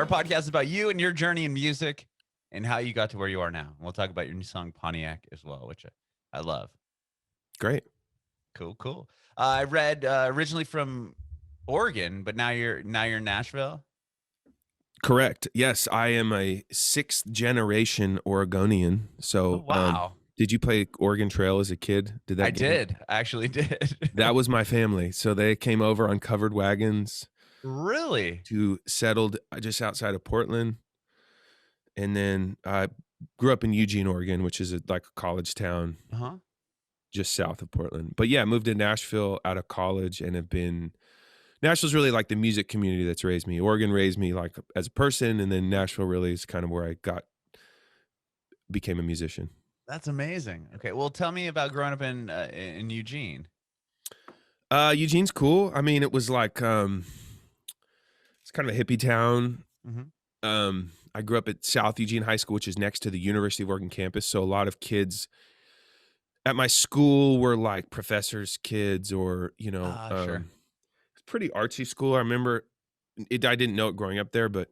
Our podcast is about you and your journey in music and how you got to where you are now. We'll talk about your new song Pontiac as well, which I love. Great. Cool, cool. I read originally from Oregon, but now you're in Nashville. Correct. Yes, I am a sixth generation Oregonian. Oh So, wow, did you play Oregon Trail as a kid? Did I that game? did. I actually did. That was my family. So they came over on covered wagons Really? to settled just outside of Portland. And then I grew up in Eugene, Oregon, which is like a college town Uh huh. just south of Portland. But yeah, moved to Nashville out of college and have been Nashville's really like the music community that's raised me. Oregon raised me like as a person, and then Nashville really is kind of where I became a musician. That's amazing. Okay, well, tell me about growing up in Eugene. Eugene's cool. I mean, it was like it's kind of a hippie town. Mm-hmm. I grew up at South Eugene High School, which is next to the University of Oregon campus. So a lot of kids at my school were like professors' kids, or Sure. it's pretty artsy school. I remember it. I didn't know it growing up there, but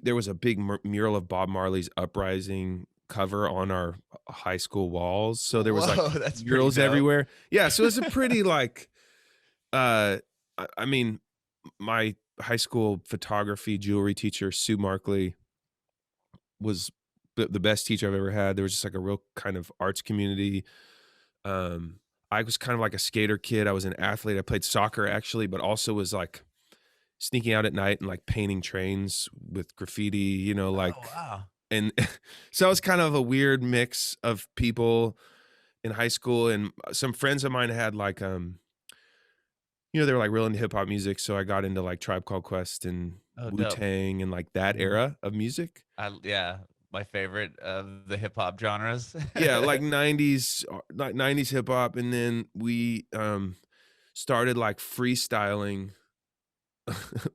there was a big mural of Bob Marley's Uprising cover on our high school walls. So there was like Whoa, that's pretty murals dope. everywhere. Yeah, so it was a pretty like I mean, my high school photography jewelry teacher, Sue Markley, was the best teacher I've ever had. There was just like a real kind of arts community. I was kind of like a skater kid. I was an athlete. I played soccer actually, but also was like sneaking out at night and like painting trains with graffiti, Oh like, wow. and so I was kind of a weird mix of people in high school. And some friends of mine had like, they were like real into hip hop music. So I got into like Tribe Called Quest and Oh, dope. Wu-Tang and like that Mhm. era of music. Yeah, my favorite of the hip hop genres. Yeah, like 90s, like 90s hip hop. And then we started like freestyling.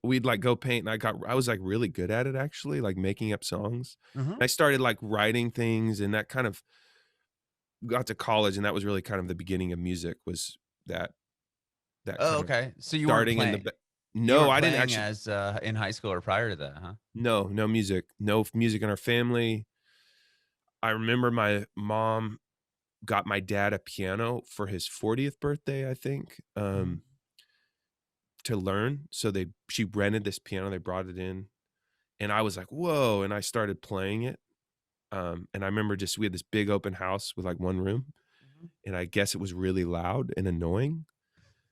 We'd like go paint, and I was like really good at it actually, like making up songs. Mhm. I started like writing things, and that kind of got to college, and that was really kind of the beginning of music, was that Oh, kind of okay. So you weren't starting in the playing ba you No, weren't I didn't playing actually. as in high school or prior to that, huh? No music. No music in our family. I remember my mom got my dad a piano for his 40th birthday, I think, Mhm. to learn. So she rented this piano, they brought it in, and I was like, "Whoa," and I started playing it. And I remember we had this big open house with like one room, Mhm. and I guess it was really loud and annoying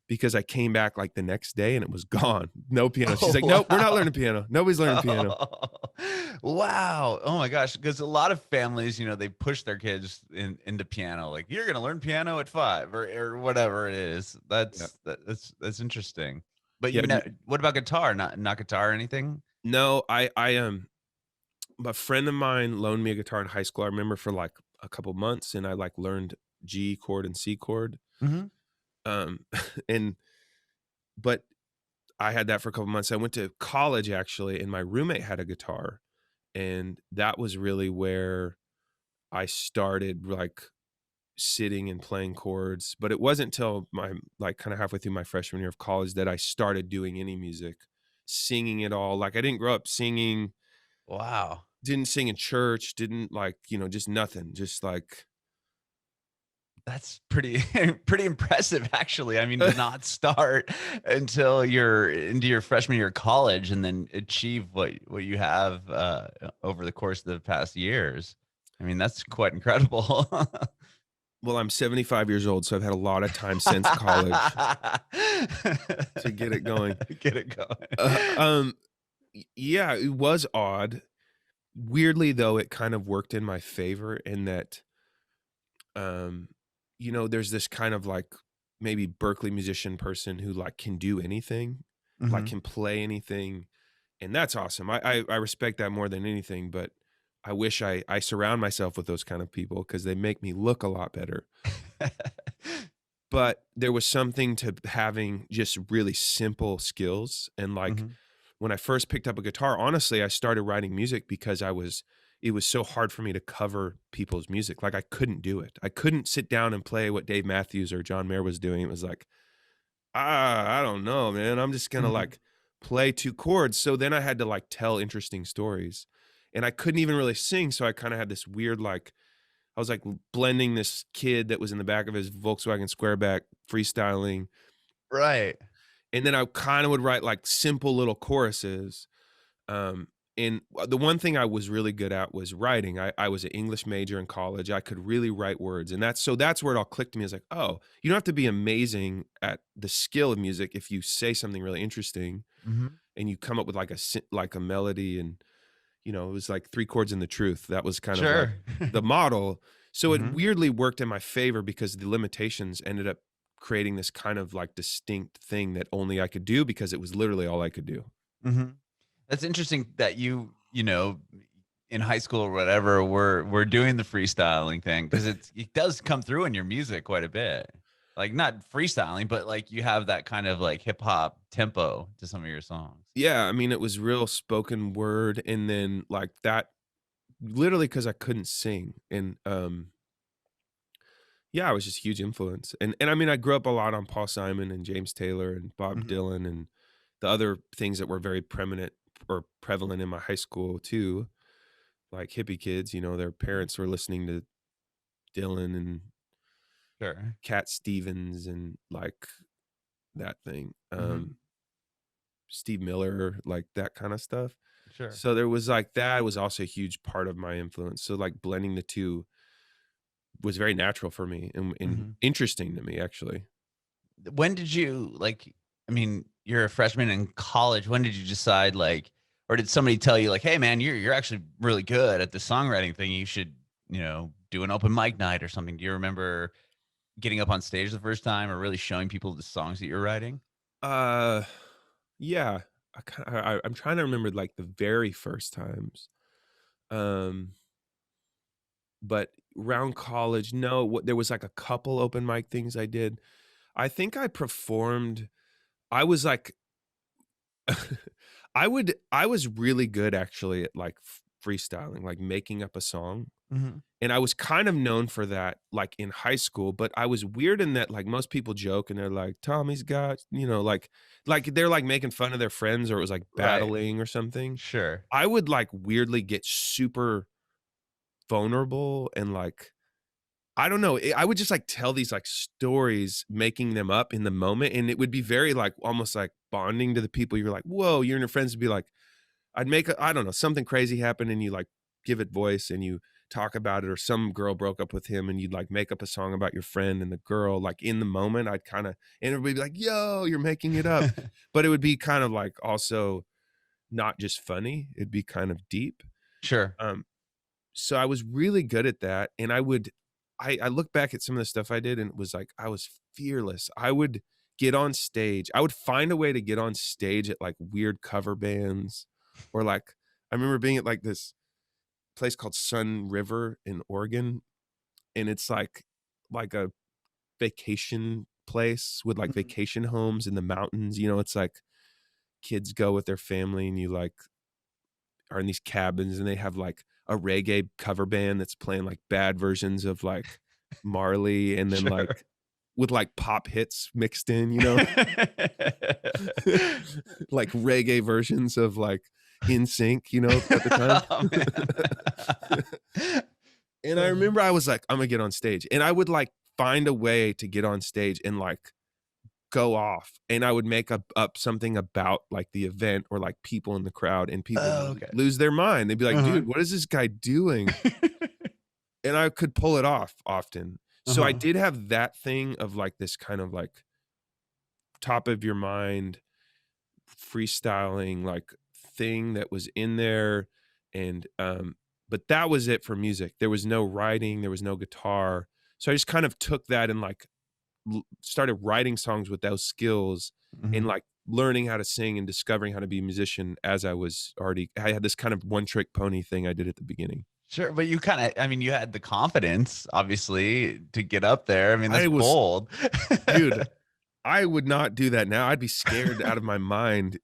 because I came back like the next day and it was gone. No piano. She's Oh, like, "Nope, we're not wow. learning piano. Nobody's learning piano." Oh, wow. Oh my gosh. Because a lot of families, they push their kids into piano. Like, you're gonna learn piano at 5 or whatever it is. Yeah. That's interesting. But Yeah. what about guitar? Not guitar or anything? No, a friend of mine loaned me a guitar in high school. I remember for like a couple months, and I like learned G chord and C chord. Mhm. Um, and but I had that for a couple months. I went to college actually, and my roommate had a guitar, and that was really where I started like sitting and playing chords. But it wasn't till my like kind of halfway through my freshman year of college that I started doing any music, singing at all. Like I didn't grow up singing, Wow. didn't sing in church, didn't like, just nothing, just like That's pretty pretty impressive, actually. I mean, to not start until you're into your freshman year of college and then achieve what you have over the course of the past years. I mean, that's quite incredible. well, I'm 75 years old, so I've had a lot of time since college to get it going. Get it Uh, going. um, yeah, it was odd. Weirdly though, it kind of worked in my favor in that, um, there's this kind of like maybe Berkeley musician person who like can do anything, like Mhm. can play anything, and that's awesome. I respect that more than anything, but I wish I surround myself with those kind of people because they make me look a lot better. But there was something to having just really simple skills, and like Mhm. when I first picked up a guitar, honestly, I started writing music because it was so hard for me to cover people's music. Like I couldn't do it. I couldn't sit down and play what Dave Matthews or John Mayer was doing. It was like, I don't know, man. I'm just gonna Mhm. like play 2 chords, so then I had to, like, tell interesting stories, and I couldn't even really sing, so I kinda had this weird, like I was, like, blending this kid that was in the back of his Volkswagen Squareback freestyling, Right. and then I kinda would write, like, simple little choruses, um, and the one thing I was really good at was writing. I was an English major in college. I could really write words, and that's where it all clicked to me. I was like, "Oh, you don't have to be amazing at the skill of music if you say something really interesting Mhm. and you come up with like a melody." And, it was like 3 chords and the truth. That was kind of like Sure. the model. So it Mhm. weirdly worked in my favor because the limitations ended up creating this kind of like distinct thing that only I could do because it was literally all I could do. Mhm. That's interesting that in high school or whatever, we're doing the freestyling thing because it does come through in your music quite a bit. Like, not freestyling, but, like, you have that kind of, like, hip hop tempo to some of your songs. Yeah, I mean, it was real spoken word, and then, like, that literally because I couldn't sing, and, yeah, I was just a huge influence, and I mean, I grew up a lot on Paul Simon and James Taylor and Bob Mhm. Dylan and the other things that were very preeminent or prevalent in my high school too, like hippie kids, their Mhm. parents were listening to Dylan and Sure. Cat Stevens and, like, that thing, Mhm. Steve Miller, like, that kinda stuff. Sure. So there was, like that was also a huge part of my influence. So, like, blending the 2 was very natural for me and Mhm. interesting to me, actually. When did you like I mean, you're a freshman in college. When did you decide, like, or did somebody tell you, like, "Hey, man, you're actually really good at the songwriting thing. You should, do an open mic night or something." Do you remember getting up on stage the first time or really showing people the songs that you're writing? Uh, yeah, I'm trying to remember, like, the very first times, um, but around college, no, there was, like, a couple open mic things I did. I think I performed I was, like I was really good actually at, like, freestyling, like, making up a song. Mhm. And I was kind of known for that, like, in high school, but I was weird in that, like, most people joke and they're like, "Tommy's got," they're, like, making fun of their friends or it was, like, Right. battling or something. Sure. I would, like, weirdly get super vulnerable and, like, I don't know, I would just, like, tell these, like, stories, making them up in the moment, and it would be very, like, almost, like, bonding to the people. You're like, "Whoa," you and your friends would be like I'd make I don't know, something crazy happen and you, like, give it voice and you talk about it, or some girl broke up with him and you'd, like, make up a song about your friend and the girl, like, in the moment, I'd kinda and everybody'd be like, "Yo, you're making it up." But it would be kind of, like, also not just funny, it'd be kind of deep. Sure. Um, so I was really good at that, and I look back at some of the stuff I did and it was like, I was fearless. I would get on stage. I would find a way to get on stage at, like, weird cover bands or, like I remember being at, like, this place called Sun River in Oregon, and it's like a vacation place with, like, Mhm. vacation homes in the mountains, it's like kids go with their family and you, like, are in these cabins and they have, like, a reggae cover band that's playing, like, bad versions of, like, Marley and then, Sure. like with, like, pop hits mixed in, like, reggae versions of, like, In Sync, at the time. Oh, man. And I remember I was like, "Imma get on stage," and I would, like, find a way to get on stage and, like, go off, and I would make up something about, like, the event or, like, people in the crowd, and people Oh, would okay. lose their mind. They'd be like, Uh-huh. "Dude, what is this guy doing?" And I could pull it off often. So I Uh-huh. did have that thing of, like, this kind of, like, top of your mind, freestyling, like, thing that was in there, and, but that was it for music. There was no writing, there was no guitar. So I just kind of took that and, like, started writing songs with those skills and, Mhm. like, learning how to sing and discovering how to be a musician as I had this kind of one trick pony thing I did at the beginning. Sure, but I mean, you had the confidence, obviously, to get up there. I mean, that's I was bold. dude, I would not do that now. I'd be scared out of my mind.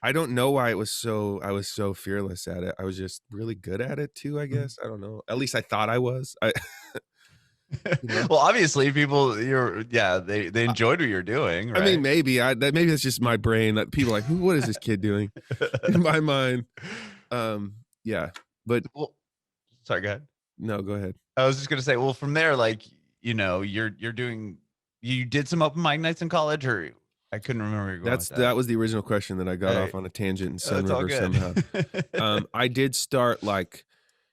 I don't know why I was so fearless at it. I was just really good at it too, I Mhm. guess. I don't know. At least I thought I was. I you know? Well, obviously people they I, enjoyed what you're doing, I mean, right? maybe that's just my brain that people are like, what is this kid doing? In my mind, yeah, but Well, sorry, go ahead. no, go ahead. I was just gonna say, well, from there, like, you're doing you did some open mic nights in college, or I couldn't remember where you're going with that. That was the original question that I got Hey, off on a tangent in Sun that's all River good. somehow. I did start like,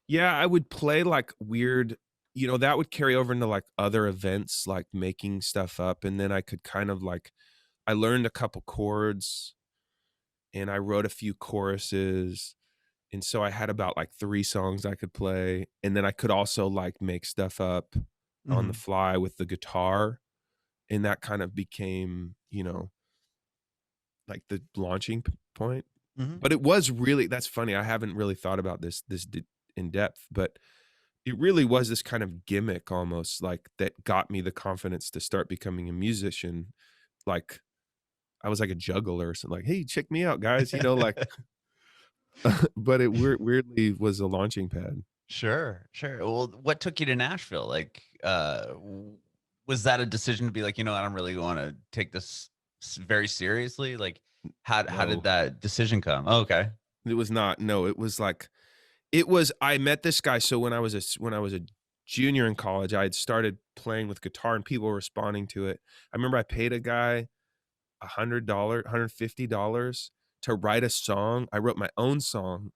yeah, I would play like weird, that would carry over into like other events, like making stuff up. And then I could kind of like, I learned a couple chords and I wrote a few choruses. And so I had about like 3 songs I could play. And then I could also like make stuff up on the Mhm, fly with the guitar. And that kind of became, like the launching point. mhm. But it was really, that's funny. I haven't really thought about in depth, but it really was this kind of gimmick almost like that got me the confidence to start becoming a musician. Like I was like a juggler or something, like, hey, check me out, guys, like, but it weirdly was a launching pad. Sure, sure. Well, what took you to Nashville? Like, was that a decision to be like, I don't really want to take this very seriously? Like, how did No, that decision come? Oh, okay. it was not. No, it was like, it was, I met this guy. So when I was a junior in college, I had started playing with guitar and people were responding to it. I remember I paid a guy $150 to write a song. I wrote my own song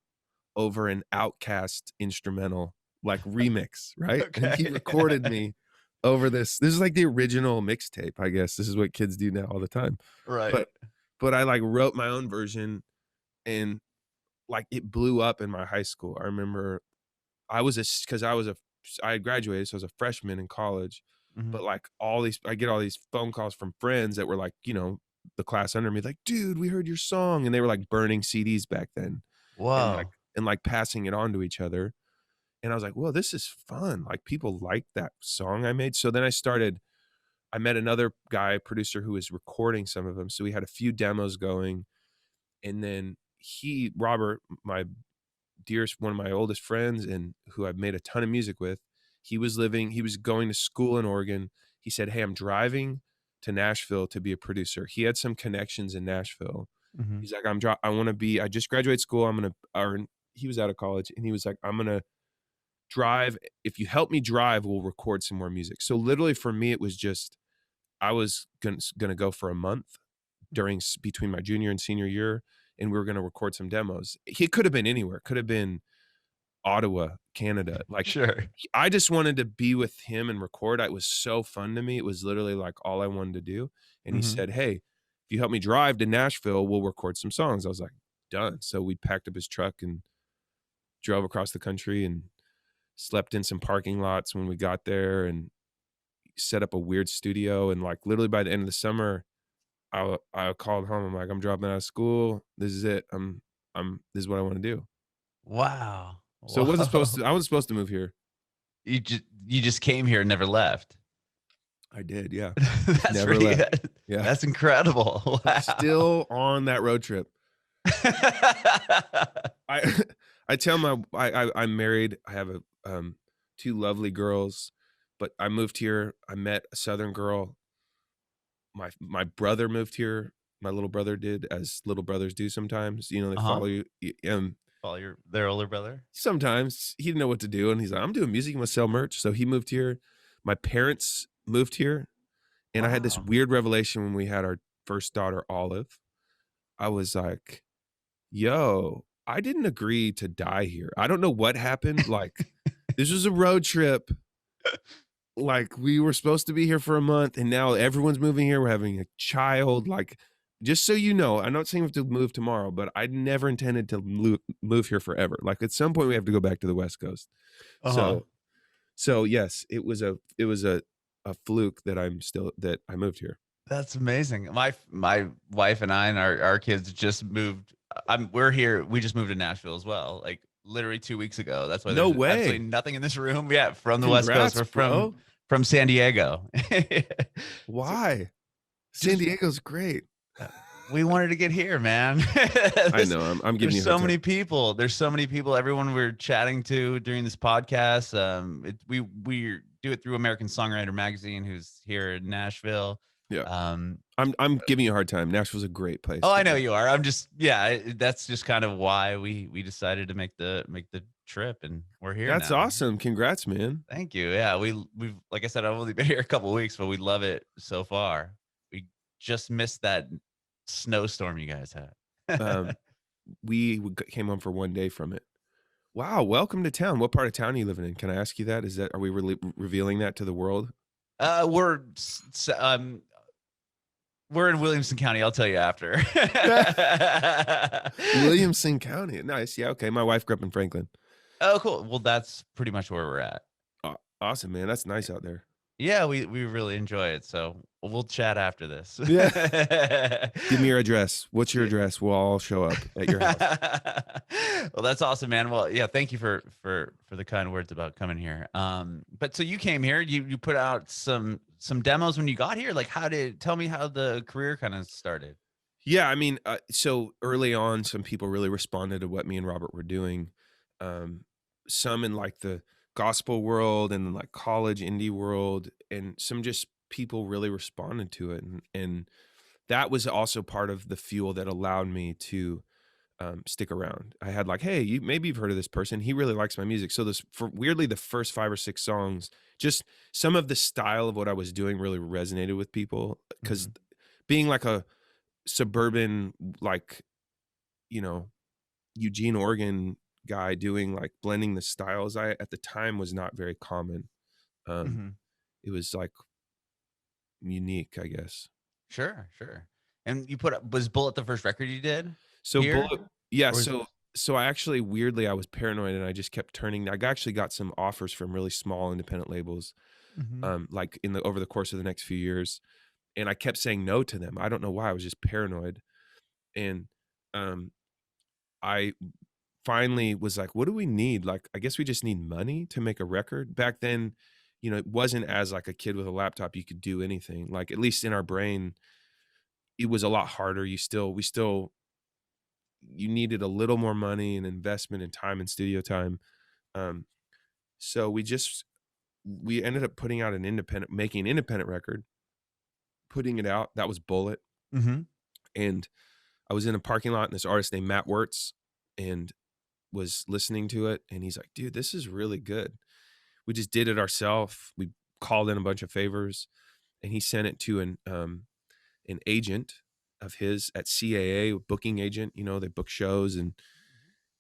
over an Outcast instrumental, like remix, right? And he Okay. recorded me over this. This is like the original mixtape, I guess. This is what kids do now all the time. Right. But I like wrote my own version and like it blew up in my high school. I remember because I had graduated, so I was a freshman in college. Mhm. But like I get all these phone calls from friends that were like, the class under me, like, dude, we heard your song, and they were like burning CDs back then, and Whoa. like passing it on to each other. And I was like, well, this is fun. Like people like that song I made. So then I met another guy, producer, who was recording some of them. So we had a few demos going, and then Robert, my dearest, one of my oldest friends and who I've made a ton of music with, he was going to school in Oregon. He said, hey, I'm driving to Nashville to be a producer. He had some connections in Nashville. Mhm. He's like, I just graduated school. He was out of college and he was like, I'm going to drive. If you help me drive, we'll record some more music. So literally for me, it was just, I was going to go for a month between my junior and senior year. And we were going to record some demos. He could have been anywhere, could have been Ottawa, Canada. Like Sure. I just wanted to be with him and record. It was so fun to me. It was literally like all I wanted to do. And he Mhm. said, hey, if you help me drive to Nashville, we'll record some songs. I was like, done. So we packed up his truck and drove across the country and slept in some parking lots when we got there and set up a weird studio. And like literally by the end of the summer, I called home. I'm like, I'm dropping out of school. This is it. This is what I want to do. Wow. So Whoa. I wasn't supposed to move here. You just came here and never left. I did, yeah. Just That's never pretty left. Yeah. that's incredible. Wow. Still on that road trip. I I tell I'm married. I have 2 lovely girls, but I moved here. I met a Southern girl. My brother moved here. My little brother did, as little brothers do sometimes. They Uh-huh. follow you. Follow their older brother? Sometimes he didn't know what to do, and he's like, "I'm doing music. I'm gonna sell merch." So he moved here. My parents moved here, and I had this Wow. weird revelation when we had our first daughter, Olive. I was like, yo, I didn't agree to die here. I don't know what happened. Like, this was a road trip. Like, we were supposed to be here for a month, and now everyone's moving here. We're having a child. Like, just so you know, I'm not saying we have to move tomorrow, but I never intended to move here forever. Like, at some point, we have to go back to the West Coast. Uh-huh. So yes, it was a fluke that I moved here. That's amazing. My wife and I and our kids just moved. We're here. We just moved to Nashville as well. Like literally 2 weeks ago. That's why No there's absolutely way. nothing in this room. Yeah, from the West Coast. Congrats, We're bro. from San Diego. So, Why? San just Diego's great. uh, we wanted to get here, man. I know. I'm giving There's you a hard so time. many people. There's so many people. Everyone we're chatting to during this podcast. do it through American Songwriter magazine, who's here in Nashville. Yeah. Um, I'm giving you a hard time. Nashville's a great place oh, to I know be. you are. I'm just, yeah, that's just kind of why we decided to make the trip, and we're here That's now. awesome. Congrats, man. Thank you. Yeah, we've like I said, I've only been here a couple weeks, but we love it so far. We just missed that snowstorm you guys had. Um, came home for 1 day from it. Wow, welcome to town. What part of town are you living in? Can I ask you that? Is that are we revealing that to the world? We're in Williamson County. I'll tell you after. Williamson County. Nice. Yeah, okay. My wife grew up in Franklin. Oh, cool. Well, that's pretty much where we're at. Awesome, man. That's nice out there. Yeah, we really enjoy it. So we'll chat after this. Yeah. Give me your address. What's your Yeah. address? We'll all show up at your house. Well, that's awesome, man. Well, yeah, thank you for the kind words about coming here. But so you came here, you put out some demos when you got here. Like, tell me how the career kind of started. Yeah, I mean, so early on, some people really responded to what me and Robert were doing. Um, some in like the gospel world and like college indie world, and some just people really responded to it, and that was also part of the fuel that allowed me to stick around. I had like, hey, maybe you've heard of this person. He really likes my music. So this, for weirdly, the first 5 or 6 songs, just some of the style of what I was doing really resonated with people because Mhm. being like a suburban, like, you know, Eugene, Oregon guy doing like blending the styles, I at the time was not very common. Um, Mhm. it was like unique, I guess. Sure, sure. And was Bullet the first record you did So here? Bullet, yeah, Or was so I actually weirdly I was paranoid and I just kept turning. I actually got some offers from really small independent labels, Mhm. like in the over the course of the next few years, and I kept saying no to them. I don't know why. I was just paranoid, and um, I finally was like, "What do we need? Like, I guess we just need money to make a record." Back then, it wasn't as like a kid with a laptop you could do anything. Like at least in our brain, it was a lot harder. We still you needed a little more money and investment and time and studio time. Um, so we ended up putting out making an independent record, putting it out. That was Bullet. Mhm. And I was in a parking lot and this artist named Matt Wertz and was listening to it. And he's like, dude, this is really good. We just did it ourselves. We called in a bunch of favors and he sent it to an agent of his at CAA, booking agent. They book shows, and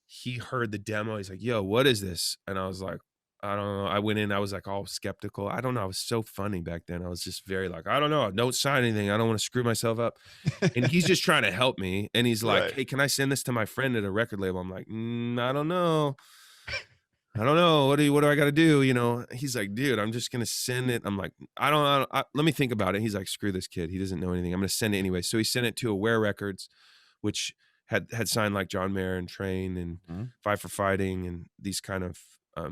he heard the demo. He's like, yo, what is this? And I was like, I don't know. I went in, I was like all skeptical. I don't know. I was so funny back then. I was just very like, I don't know. Don't sign anything. I don't want to screw myself up. And he's just trying to help me. And he's like, Right. hey, can I send this to my friend at a record label? I'm like, I don't know. I don't know. What do I got to do? He's like, dude, I'm just going to send it. I'm like, I don't know. Let me think about it. He's like, screw this kid. He doesn't know anything. I'm going to send it anyway. So he sent it to Aware Records, which had signed like John Mayer and Train and Mhm. Five for Fighting and these kind of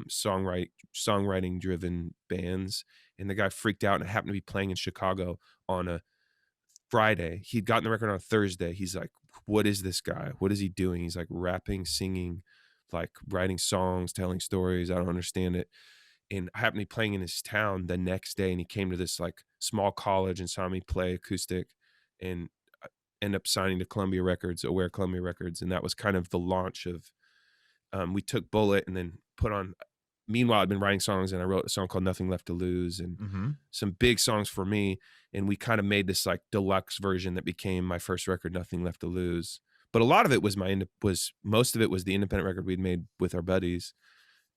songwriting driven bands. And the guy freaked out and happened to be playing in Chicago on a Friday. He'd gotten the record on a Thursday. He's like, what is this guy? What is he doing? He's like rapping, singing, like writing songs, telling stories. I don't understand it. And I happened to be playing in his town the next day, and he came to this like small college and saw me play acoustic, and end up signing to Columbia Records, Aware Columbia Records, and that was kind of the launch of. We took Bullet and then put on. Meanwhile, I'd been writing songs, and I wrote a song called "Nothing Left to Lose" and Mhm. some big songs for me. And we kind of made this like deluxe version that became my first record, "Nothing Left to Lose." But a lot of it was most of it was the independent record we'd made with our buddies,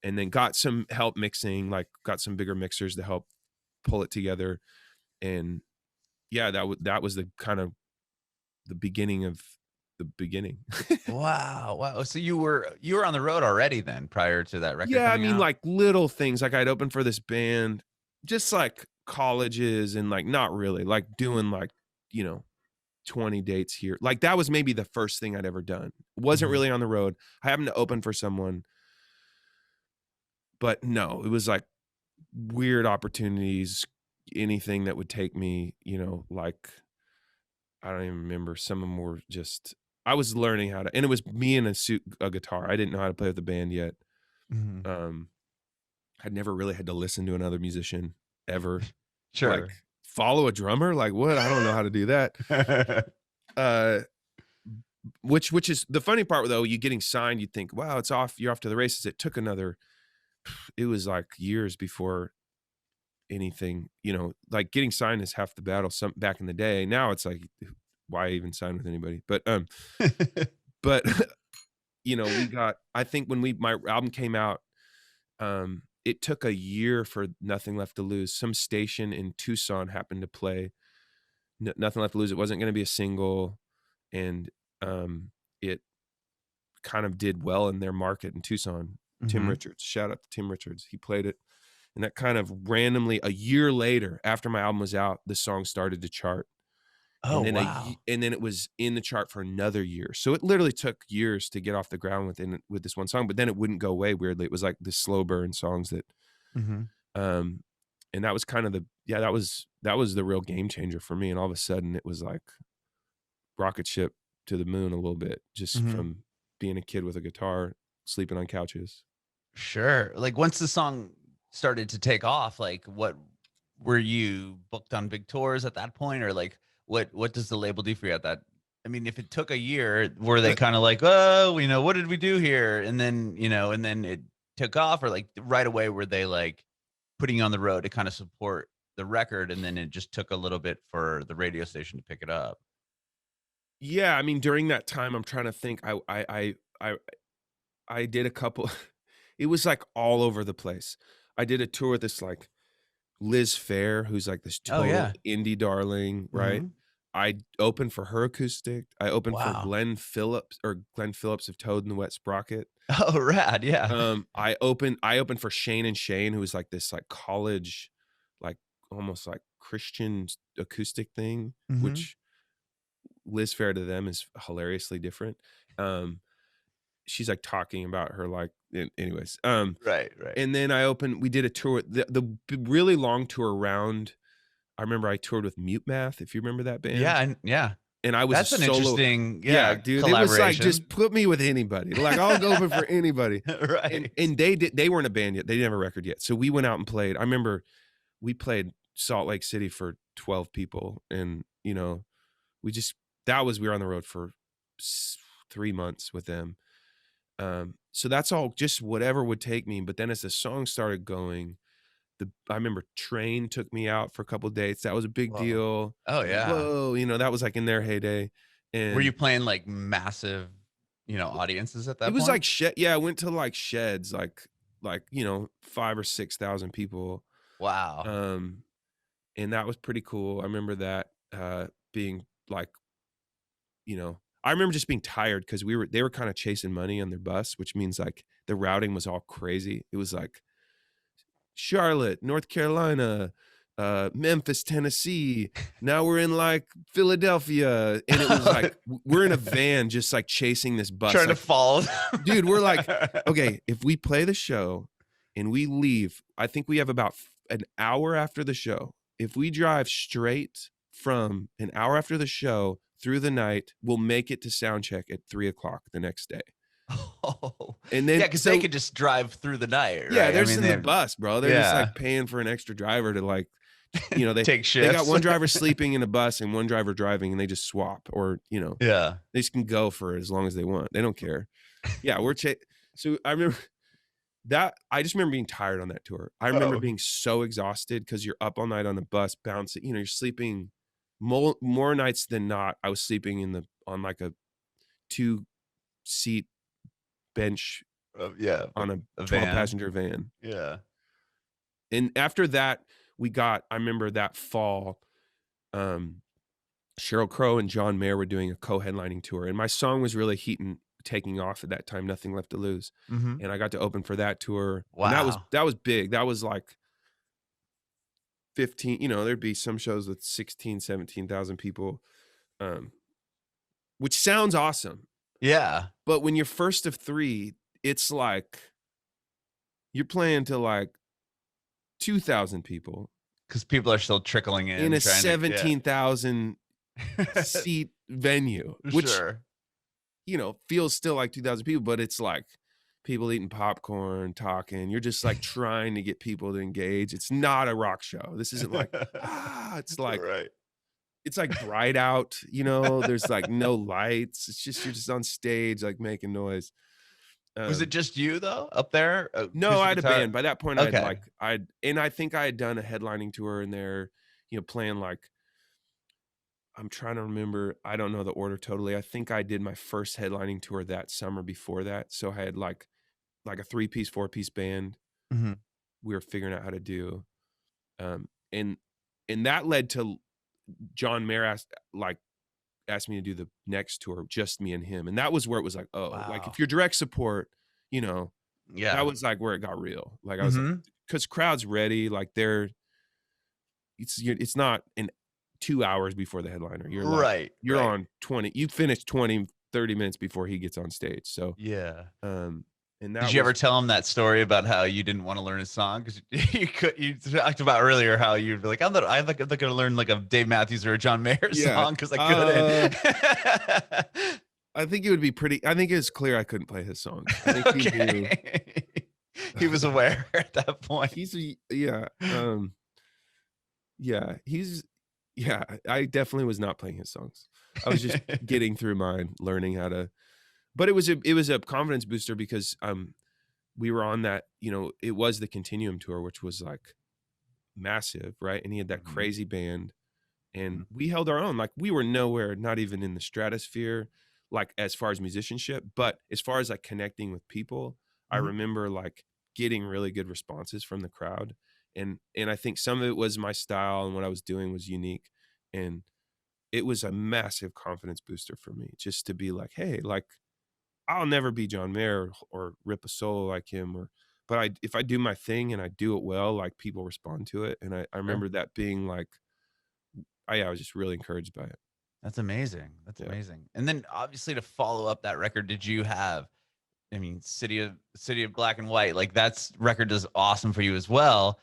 and then got some help mixing, like got some bigger mixers to help pull it together. And yeah, that was the kind of the beginning of the beginning. Wow, wow. So you were on the road already then prior to that record Yeah, I coming mean, out? like little things. Like I'd open for this band, just like colleges and like not really like doing like, you know, 20 dates here. Like that was maybe the first thing I'd ever done. Wasn't Mhm. really on the road. I happened to open for someone, but no, it was like weird opportunities, anything that would take me, like I don't even remember. Some of them were just I was learning how to, and it was me and a guitar. I didn't know how to play with the band yet. Mhm. Um I'd never really had to listen to another musician ever. Like, Sure. follow a drummer? Like, what? I don't know how to do that. Uh, which is the funny part though, you getting signed, you'd think, wow, it's off, you're off to the races. It was like years before anything, like getting signed is half the battle some back in the day. Now it's like, why even sign with anybody? But I think when my album came out, it took a year for Nothing Left to Lose. Some station in Tucson happened to play Nothing Left to Lose. It wasn't going to be a single, and it kind of did well in their market in Tucson. Tim Richards, shout out to Tim Richards. He played it, and that kind of randomly, a year later, after my album was out, the song started to chart. Oh, And then wow. and then it was in the chart for another year. So it literally took years to get off the ground with this one song, but then it wouldn't go away weirdly. It was like the slow burn songs that Mhm. and that was kind of that was the real game changer for me. And all of a sudden it was like rocket ship to the moon a little bit, just Mhm. from being a kid with a guitar, sleeping on couches. Sure. Like, once the song started to take off, like, what were you booked on big tours at that point? Or, like, what does the label do for you at that? I mean, if it took a year, were they kinda like, "Oh, what did we do here?" And then, and then it took off, or, like, right away, were they, like, putting you on the road to kinda support the record, and then it just took a little bit for the radio station to pick it up? Yeah, I mean, during that time, I'm trying to think. I I did a couple. It was like all over the place. I did a tour with this like Liz Phair, who's like this Oh, total yeah. indie darling, right? Mhm. I opened for her acoustic. I opened for Wow. Glenn Phillips of Toad and the Wet Sprocket. Oh, rad, yeah. I opened for Shane and Shane, who was like this like college, like almost like Christian acoustic thing, Mhm. which Liz Phair to them is hilariously different. Um, she's like talking about her like anyways. Right, right. And then we did a tour, really long tour around. I remember I toured with Mute Math, if you remember that Yeah, band. and yeah. And I was a That's an solo. interesting, Yeah, yeah, dude. It was like, collaboration. just put me with anybody. Like, I'll go open for anybody. And Right. and they weren't a band yet. They didn't have a record yet. So we went out and played. I remember we played Salt Lake City for 12 people. And, we just we were on the road for 3 months with them. So that's all just whatever would take me. But then as the song started going, I remember Train took me out for a couple dates. That was a big Whoa. deal. Oh, yeah. Whoa, that was like in their heyday. Were you And playing, like, massive, audiences at it that was point? like I went to like sheds, like 5 or 6 thousand people. Wow. Um, and that was pretty cool. I remember that being like, I remember just being tired because they were kind of chasing money on their bus, which means like the routing was all crazy. It was like Charlotte, North Carolina, Memphis, Tennessee. Now we're in like Philadelphia. And it was like, we're in a van just like chasing this bus. Trying to Like, follow dude, we're like, them. okay, if we play the show and we leave, I think we have about an hour after the show. If we drive straight from an hour after the show through the night, we'll make it to sound check at 3 o'clock the next day. Oh. And Yeah, then, because they so could just drive through the night, yeah, right? they're I just mean, in the they bus, bro. They're just yeah. like paying for an extra driver to like, they Take they got shifts. one driver sleeping in a bus and one driver driving, and they just swap, or Yeah. they just can go for as long as they want. They don't care. Yeah, so I remember that. I just remember being tired on that tour. I remember Oh. being so exhausted because you're up all night on a bus bouncing. You're sleeping more nights than not. I was sleeping on like a 2-seat bench Yeah, on a a 12 van. passenger van. Yeah. And after that, I remember that fall, Sheryl Crow and John Mayer were doing a co-headlining tour, and my song was really taking off at that time, Nothing Left to Lose. Mhm. And I got to open for that tour. And Wow. that was big. That was like 15, there'd be some shows with 16, 17,000 people, um, which sounds awesome. Yeah. But when you're first of three, it's like you're playing to like 2,000 people Because people are still trickling in in a trying to, yeah. 17,000 seat venue, which, Sure. feels still like 2,000 people, but it's like people eating popcorn, talking. You're just like trying to get people to engage. It's not a rock show. This isn't like, Right. it's like bright out, you know, there's like no lights. It's just, you're just on stage, like making noise. Was it Um, just you though up there? no, I Acoustic had a guitar? band. By that point, Okay. I think I had done a headlining tour in there, you know, playing like, I'm trying to remember. I don't know the order totally. I think I did my first headlining tour that summer before that. So I had like a 3-piece, 4-piece band Mhm. we were figuring out how to do. Um, and that led to John Mayer asked me to do the next tour, just me and him. And that was where it was like, oh, like if Wow. you're direct support, you know, that Yeah. was like where it got real. Like I was like, Mhm. because crowd's ready, like it's not in 2 hours before the headliner. Right, You're right. on 20, you finish 20, 30 minutes before he gets on stage. So, Yeah. um, and Did that you ever was, tell him that story about how you didn't wanna learn a song? 'Cause you talked about earlier how you'd be like, I'm not gonna learn like a Dave Matthews or a John Mayer yeah. song because I couldn't." I think it would be pretty, I think it was clear I couldn't play his songs. I think he knew. Okay. He was aware at that point. Yeah, yeah, yeah, I definitely was not playing his songs. I was just getting through mine, learning how to, but it was a confidence booster because, we were on that, you know, it was the Continuum tour, which was, like, massive, right? And he had that Mhm, crazy band, and mhm, we held our own, like, we were nowhere, not even in the stratosphere, like, as far as musicianship, but as far as, like, connecting with people, I mhm. remember, like, getting really good responses from the crowd, and I think some of it was my style and what I was doing was unique, and it was a massive confidence booster for me just to be like, "Hey, like, I'll never be John Mayer or rip a solo like him or but if I do my thing and I do it well, like, people respond to it," and I Sure. remember that being like, I was just really encouraged by it. That's amazing. That's Yeah. amazing. And then obviously to follow up that record, did you have, I mean, City of Black and White, like that's record is awesome for you as well.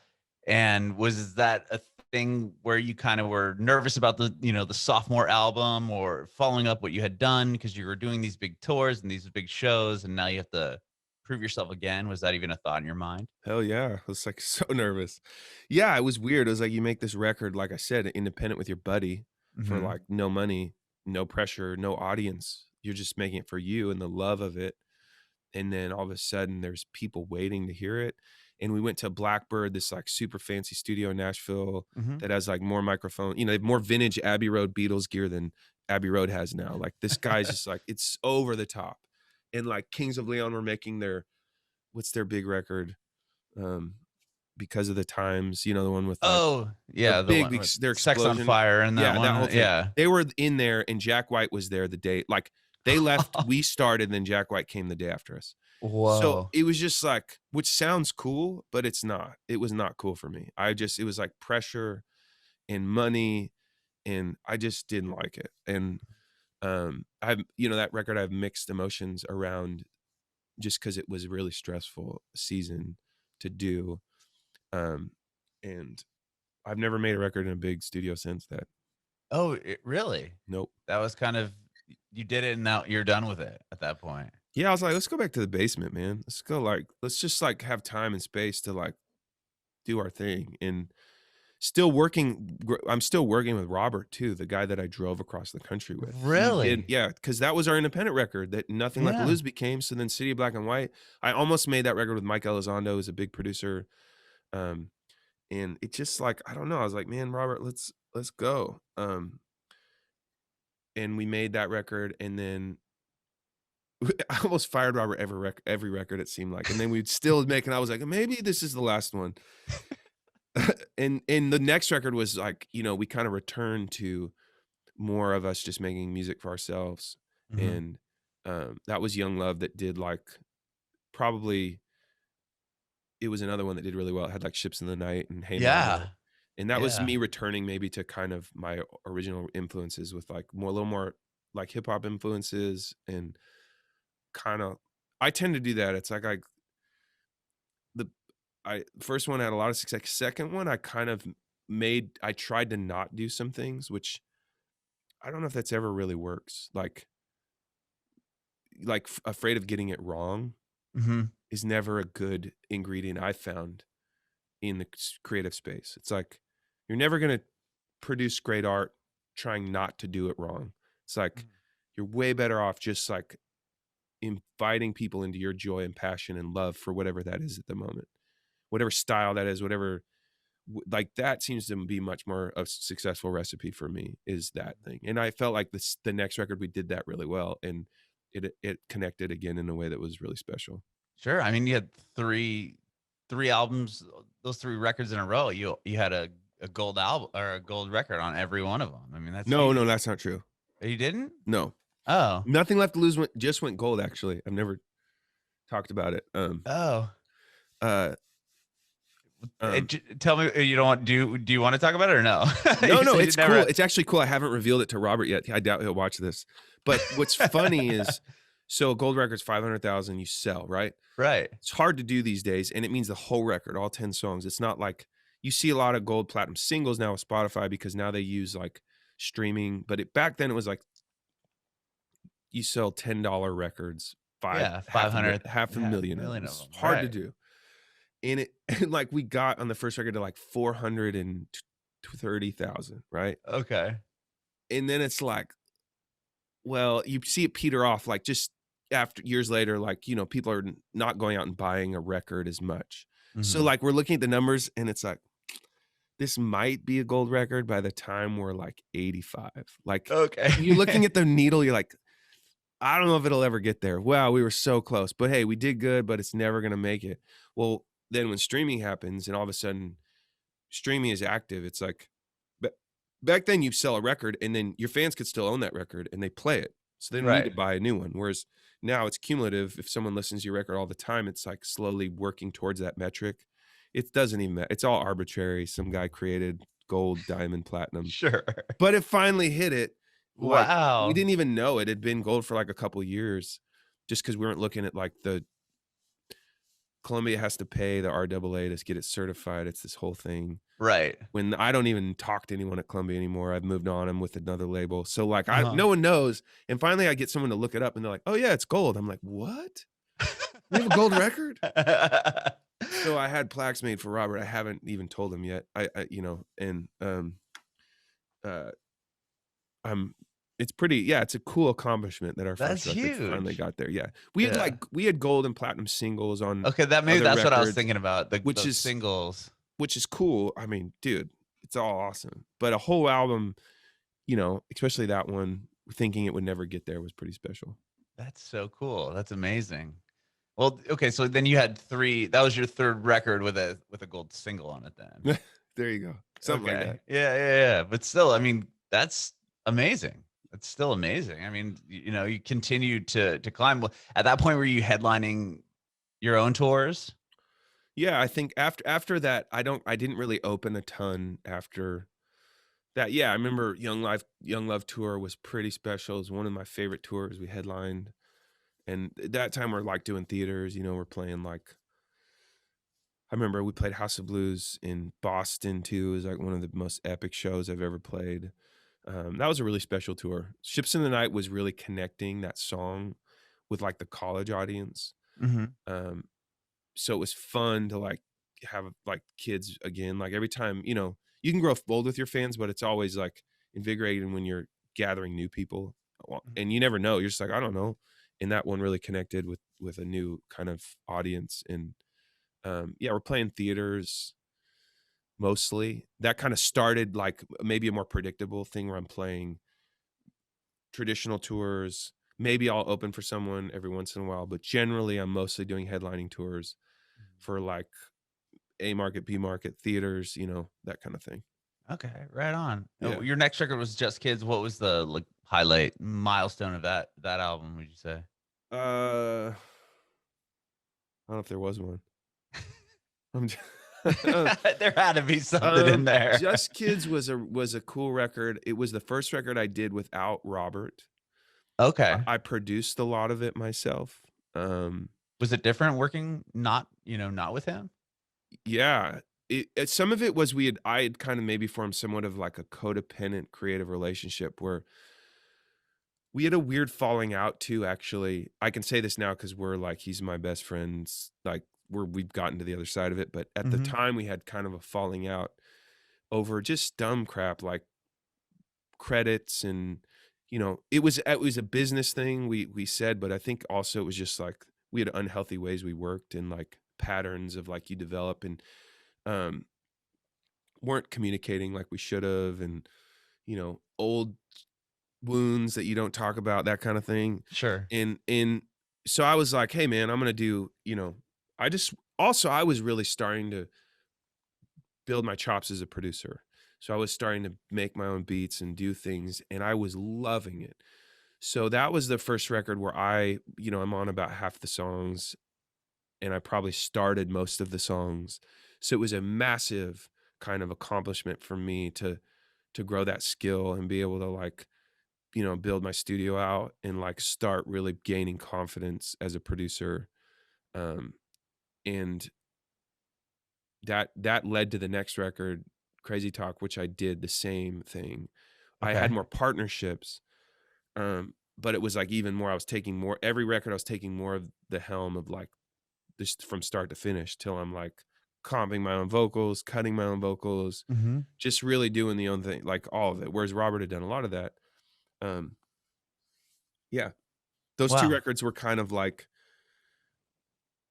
And was that a thing where you kind of were nervous about the sophomore album or following up what you had done because you were doing these big tours and these big shows and now you have to prove yourself again? Was that even a thought in your mind? Hell yeah. I was, like, so nervous. Yeah, it was weird. It was like you make this record, like I said, independent with your buddy for, Mhm. like, no money, no pressure, no audience. You're just making it for you and the love of it. And then all of a sudden there's people waiting to hear it. And we went to Blackbird, this like super fancy studio in Nashville Mhm. that has like more microphone, you know, they have more vintage Abbey Road Beatles gear than Abbey Road has now. Like this guy's just like, it's over the top. And like Kings of Leon were making what's their big record? Um, because of the times, you know, the one with like Oh, the yeah, the big, one with their Sex on explosion. Fire and that Yeah, that whole one. thing. Yeah. They were in there and Jack White was there the day like, they left, we started, then Jack White came the day after us. So, Whoa. it was just like which sounds cool, but it's not. It was not cool for me. It was like pressure and money, and I just didn't like it. And, I've you know, that record, I have mixed emotions around just because it was a really stressful season to do, um, and I've never made a record in a big studio since that. Oh, really? Nope. That was kind of, you did it and now you're done with it at that point. Yeah, I was like, "Let's go back to the basement, man. Let's go, like let's just, like, have time and space to, like, do our thing," and I'm still working with Robert too, the guy that I drove across the country with. He did Really? yeah, because that was our independent record that Nothing Left to Yeah. Lose became, so then City of Black and White, I almost made that record with Mike Elizondo, who's a big producer, um, and it just, like, I don't know, I was like, "Man, Robert, let's go," and we made that record, and then I almost fired Robert every record it seemed like, and then we'd still make and I was like, "Maybe this is the last one." And the next record was like, you know, we kinda returned to more of us just making music for ourselves, Mhm. and, that was Young Love that did, like, probably it was another one that did really well. It had, like, Ships in the Night and Hey Mama, Yeah. and that was Yeah. me returning maybe to kind of my original influences with, like, more a little more, like, hip hop influences and kinda I tend to do that. It's like the first one had a lot of success. Second one, I kind of I tried to not do some things, which I don't know if that's ever really works. Like afraid of getting it wrong. Mhm. is never a good ingredient I found in the creative space. It's like you're never going to produce great art trying not to do it wrong. It's like Mhm. you're way better off just like inviting people into your joy and passion and love for whatever that is at the moment. Whatever style that is, whatever like that seems to be much more a successful recipe for me is that thing. And I felt like the next record we did that really well and it connected again in a way that was really special. Sure. I mean, you had 3 albums, those 3 records in a row. You had a gold album or a gold record on every one of them. I mean, that's No, huge. no, that's not true. Oh, you didn't? No. Oh. Nothing Left to Lose just went gold actually. I've never talked about it. Oh. Uh, um Tell me you don't want do you wanna talk about it or no? No, You no, said you it's cool. never. It's actually cool. I haven't revealed it to Robert yet. I doubt he'll watch this. But what's funny is so a gold record's 500,000 you sell, right? Right. It's hard to do these days, and it means the whole record, all 10 songs. It's not like you see a lot of gold platinum singles now with Spotify because now they use like streaming, but back then it was like you sell $10 records, five Yeah, half a mil, 500 half a half a million of them. million of It's them. hard to Right. do. And it and like we got on the first record to like 430,000, right? Okay. And then it's like, well, you see it peter off like just after years later, like, people are not going out and buying a record as much. So Mhm. like we're looking at the numbers and it's like, this might be a gold record by the time we're like 85. Like you're looking Okay. at the needle, you're like, I don't know if it'll ever get there. Wow, we were so close. But hey, we did good, but it's never gonna make it. Well, then when streaming happens and all of a sudden streaming is active, it's like ba back then you sell a record and then your fans could still own that record and they play it. So they don't need to Right. buy a new one. Whereas now it's cumulative. If someone listens to your record all the time, it's like slowly working towards that metric. It doesn't even matter. It's all arbitrary. Some guy created gold, diamond, platinum. Sure. But it finally hit it. Like we Wow. didn't even know it had been gold for like a couple years just because we weren't looking at like the Columbia has to pay the RAA to get it certified. It's this whole thing. Right. When I don't even talk to anyone at Columbia anymore. I've moved on. I'm with another label. So like Uh-huh. no one knows. And finally I get someone to look it up and they're like, "Oh yeah, it's gold." I'm like, "What? We have a gold record?" So I had plaques made for Robert. I haven't even told him yet. And uh I'm it's pretty yeah, it's a cool accomplishment that our first That's record finally huge. got there. Yeah. Yeah. We had gold and platinum singles on Okay, that maybe other that's what I was records, thinking about, which those is singles. which is cool. I mean, dude, it's all awesome. But a whole album, especially that one, thinking it would never get there was pretty special. That's so cool. That's amazing. Well, okay, so then you had 3 that was your 3rd record with a gold single on it then. There you go. Something like Okay. that. Yeah, yeah, yeah, but still, I mean, that's amazing. That's still amazing. I mean, you continued to climb. Well, at that point, were you headlining your own tours? Yeah, I think after that, I didn't really open a ton after that. Yeah, I remember Young Love tour was pretty special. It was one of my favorite tours we headlined. And that time we're like doing theaters, we're playing like I remember we played House of Blues in Boston too. It was like one of the most epic shows I've ever played. That was a really special tour. Ships in the Night was really connecting that song with like the college audience. Mhm. Um, so it was fun to like have like kids again. Like every time, you can grow old with your fans, but it's always like invigorating when you're gathering new people. Mhm. And you never know. You're just like, I don't know. And that one really connected with a new kind of audience. And yeah, we're playing theaters mostly. That kind of started like maybe a more predictable thing where I'm playing traditional tours. Maybe I'll open for someone every once in a while, but generally I'm mostly doing headlining tours for like A market, B market theaters, that kind of thing. Okay, right on. Yeah. Your next record was Just Kids. What was the, like, highlight milestone of that album, would you say? I don't know if there was one. I'm j- um, There had to be something in there. Just Kids was a cool record. It was the first record I did without Robert. Okay. I produced a lot of it myself. Was it different working not with him? Yeah, some of it was I had kind of maybe formed somewhat of like a codependent creative relationship where We had a weird falling out too, actually. I can say this now because we're like, he's my best friends. Like we've gotten to the other side of it. But at the Mhm. time we had kind of a falling out over just dumb crap like credits and it was a business thing we said, but I think also it was just like we had unhealthy ways we worked and like patterns of like you develop and um weren't communicating like we should have and old wounds that you don't talk about, that kind of thing. Sure. And so I was like, hey man, I'm gonna do, I just also I was really starting to build my chops as a producer. So I was starting to make my own beats and do things and I was loving it. So that was the first record where I'm on about half the songs and I probably started most of the songs. So it was a massive kind of accomplishment for me to grow that skill and be able to like, build my studio out and like start really gaining confidence as a producer. Um, and that led to the next record, Crazy Talk, which I did the same thing. I had Okay. more partnerships, but it was like even more. I was taking more every record. I was taking more of the helm of like this from start to finish till I'm like comping my own vocals, cutting my own vocals, Mhm. just really doing the own thing, like all of it. Whereas Robert had done a lot of that. Um, yeah, those two Wow. records were kind of like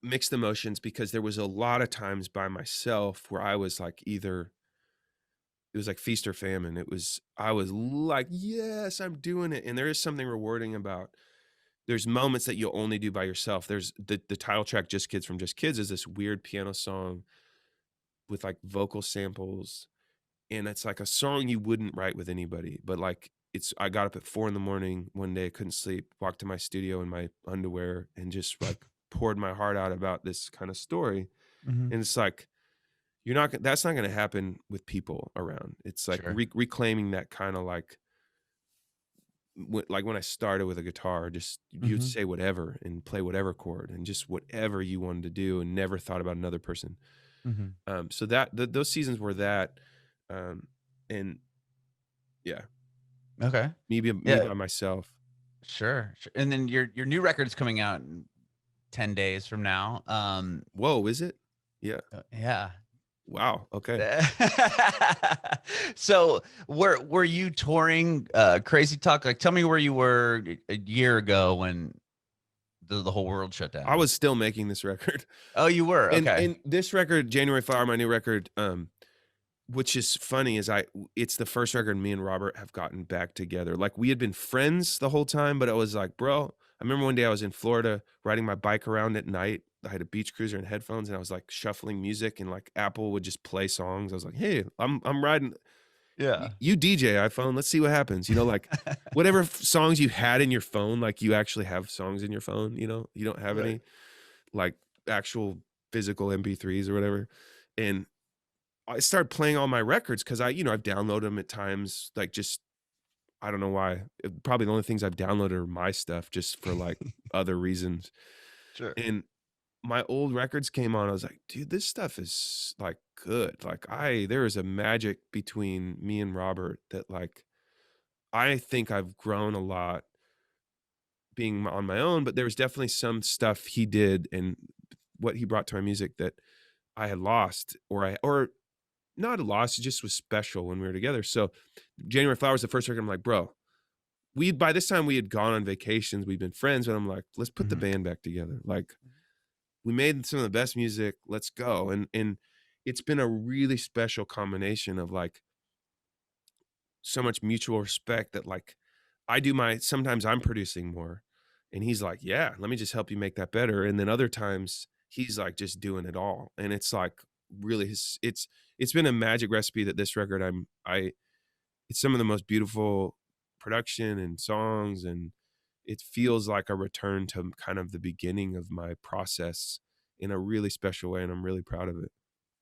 mixed emotions because there was a lot of times by myself where I was like either it was like feast or famine. I was like, yes, I'm doing it. And there is something rewarding about there's moments that you'll only do by yourself. There's the title track, Just Kids from Just Kids, is this weird piano song with like vocal samples. And it's like a song you wouldn't write with anybody. But like I got up at 4 in the morning one day, couldn't sleep, walked to my studio in my underwear and just like poured my heart out about this kind of story. Mhm. And it's like, you're not that's not gonna happen with people around. It's like Sure. reclaiming that kinda like when I started with a guitar, just you'd Mhm. say whatever and play whatever chord and just whatever you wanted to do and never thought about another person. Mhm. So that those seasons were that, um, and yeah, Okay. me Yeah. by myself. Sure. Sure. And then your new record's coming out in 10 days from now. Whoa, is it? Yeah. Yeah. Wow, okay. So were you touring Crazy Talk? Like tell me where you were a year ago when the whole world shut I down. was still making this record. Oh, you were. And Okay. and this record, January Flower, my new record, which is funny is it's the first record me and Robert have gotten back together. Like we had been friends the whole time, but I was like, bro, I remember one day I was in Florida riding my bike around at night. I had a beach cruiser and headphones and I was like shuffling music and like Apple would just play songs. I was like, hey, I'm riding Yeah. you DJ iPhone, let's see what happens. Like whatever songs you had in your phone, like you actually have songs in your phone, you don't have Right. any like actual physical MP3s or whatever. And I started playing all my records because I've downloaded them at times, like just I don't know why. Probably the only things I've downloaded are my stuff just for like other reasons. Sure. And my old records came on. I was like, dude, this stuff is like good. Like there is a magic between me and Robert that like I think I've grown a lot being on my own, but there was definitely some stuff he did and what he brought to my music that I had lost or not a loss, it just was special when we were together. So January Flowers, the first record, I'm like, bro, by this time we had gone on vacations, we've been friends, but I'm like, let's put the Mhm. band back together. Like we made some of the best music, let's go. And it's been a really special combination of like so much mutual respect that like sometimes I'm producing more and he's like, yeah, let me just help you make that better. And then other times he's like just doing it all. And it's like really it's been a magic recipe that this record it's some of the most beautiful production and songs and it feels like a return to kind of the beginning of my process in a really special way and I'm really proud of it.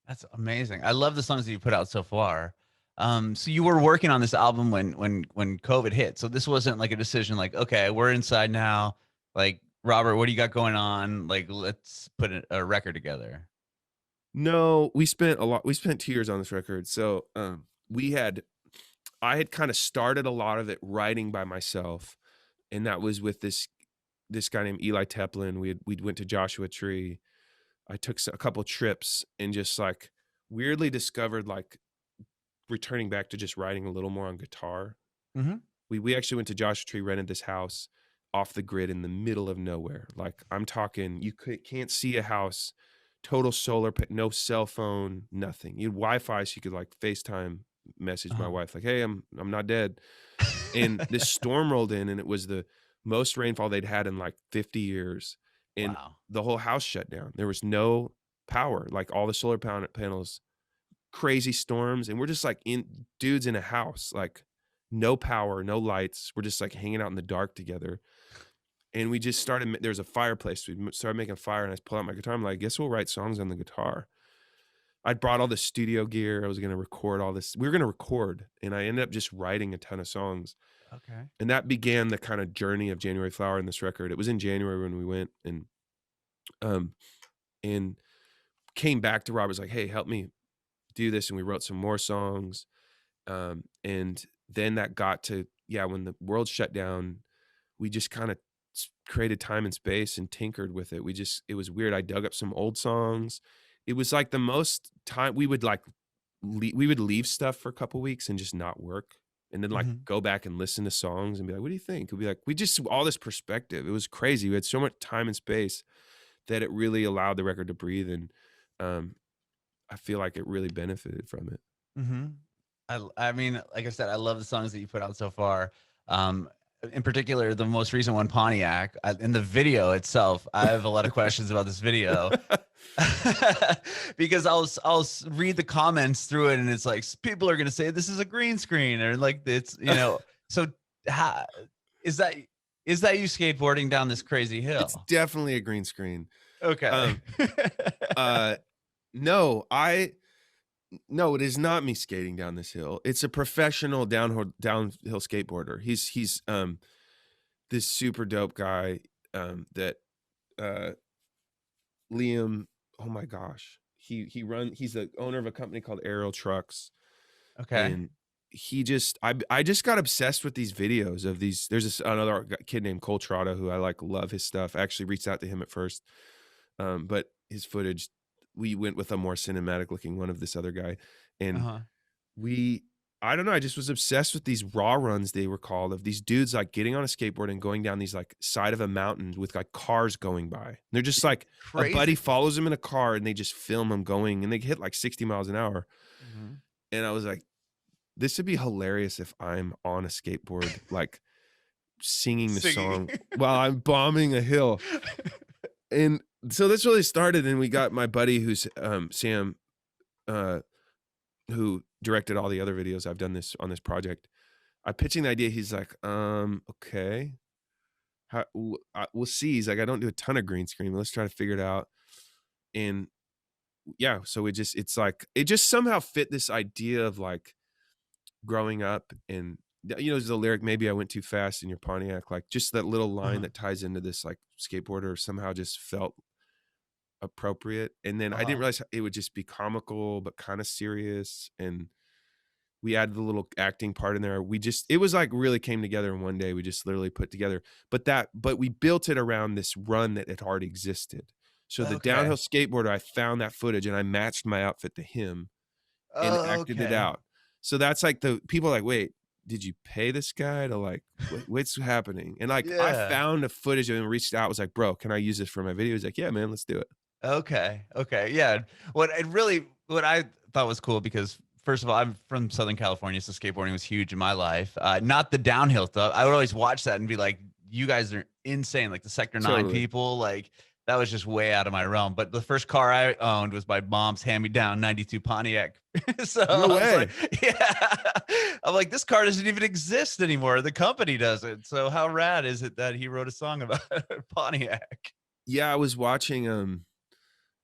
That's amazing. I love the songs that you put out so far. So you were working on this album when COVID hit. So this wasn't like a decision like, okay, we're inside now. Like, Robert, what do you got going on? Like, let's put a record together. No, we spent 2 years on this record. So, I had kind of started a lot of it writing by myself and that was with this guy named Eli Teplin. We went to Joshua Tree. I took a couple trips and just like weirdly discovered like returning back to just writing a little more on guitar. Mhm. We actually went to Joshua Tree, rented this house off the grid in the middle of nowhere. Like I'm talking, can't see a house, total solar, no cell phone, nothing. You had Wi-Fi, so you could like FaceTime message my Uh-huh. wife, like, "Hey, I'm not dead." And this storm rolled in, and it was the most rainfall they'd had in like 50 years, and Wow. the whole house shut down. There was no power, like all the solar panels, crazy storms, and we're just like in dudes in a house, like no power, no lights. We're just like hanging out in the dark together. And we just started, there was a fireplace. We started making a fire, and I pulled out my guitar. I'm like, I guess we'll write songs on the guitar. I'd brought all the studio gear. I was going to record all this. We were going to record, and I ended up just writing a ton of songs. Okay. And that began the kind of journey of January Flower in this record. It was in January when we went, um and came back to Rob, was like, "Hey, help me do this." And we wrote some more songs. And then that got to, yeah, when the world shut down, we just kind of created time and space and tinkered with it. It was weird. I dug up some old songs. It was like the most time we would like, we would leave stuff for a couple weeks and just not work. And then like Mhm. go back and listen to songs and be like, what do you think? We'd be like, we just, all this perspective. It was crazy. We had so much time and space that it really allowed the record to breathe. And um, I feel like it really benefited from it. Mhm. I mean, like I said, I love the songs that you put out so far. Um, in particular, the most recent one, Pontiac. In the video itself, I have a lot of questions about this video because read the comments through it, and it's like people are gonna say this is a green screen, or like it's So how is that is that you skateboarding down this crazy It's hill? definitely a green screen. Okay. Um, uh, no, no, it is not me skating down this hill. It's a professional downhill skateboarder. He's this super dope guy, that, uh, Liam, oh my gosh. He's the owner of a company called Aerial Trucks, Okay. and I just got obsessed with these videos of these. There's another kid named Cole Trotta who I like, love his stuff. I actually reached out to him at first. But his footage, we went with a more cinematic looking one of this other guy. And Uh-huh. we, I don't know, I just was obsessed with these raw runs, they were called, of these dudes like getting on a skateboard and going down these like side of a mountain with like cars going by. And they're just like, a buddy Crazy. follows them in a car and they just film them going, and they hit like 60 miles an hour. Mhm. And I was like, this would be hilarious if I'm on a skateboard, like singing the Singing. song while I'm bombing a hill. And so this really started, and we got my buddy who's, Sam, uh, who directed all the other videos I've done this on this project. I pitching the idea. He's like, okay, we'll see. He's like, I don't do a ton of green screen, but let's try to figure it out. And yeah, so it's like, it just somehow fit this idea of like growing up. And there's the lyric, maybe I went too fast in your Pontiac, like just that little line Uh-huh. that ties into this like skateboarder somehow just felt appropriate. And then I didn't Uh-huh. realize it would just be comical but kind of serious. And we added the little acting part in there. It was like really came together in one day. We just literally put together, but we built it around this run that had already existed. So the downhill Okay. skateboarder, I found that footage and I matched my outfit to him and Oh, acted it okay. out. So that's like, the people are like, wait, did you pay this guy to like, what's happening? And like, I Yeah. found a footage of him, reached out, was like, bro, can I use this for my video? He's like, yeah, man, let's do it. Okay. Okay. Yeah. What I thought was cool, because first of all, I'm from Southern California, so skateboarding was huge in my life. Not the downhill stuff. I would always watch that and be like, you guys are insane. Like the Sector 9 Totally. people, like that was just way out of my realm. But the first car I owned was my mom's hand-me-down 92 Pontiac. So No I was like, way. yeah. I'm like, this car doesn't even exist anymore. The company doesn't. So how rad is it that he wrote a song about Pontiac? Yeah. I was watching,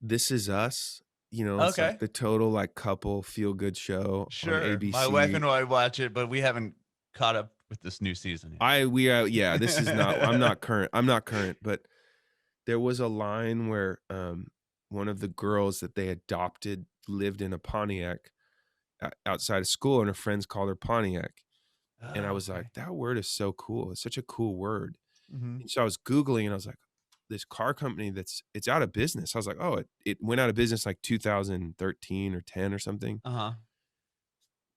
This Is Us, it's like Okay. the total like couple feel good show on Sure. My wife ABC. and I watch it, but we haven't caught up with this new season Yeah, this is not, yet. I'm not current, but there was a line where one of the girls that they adopted lived in a Pontiac outside of school, and her friends called her Pontiac. And I Oh, was like, okay. that word is so cool. It's such a cool word. Mhm. And so I was Googling and I was like, this car company it's out of business. I was like, oh, it went out of business like 2013 or 10 or something. Uh-huh.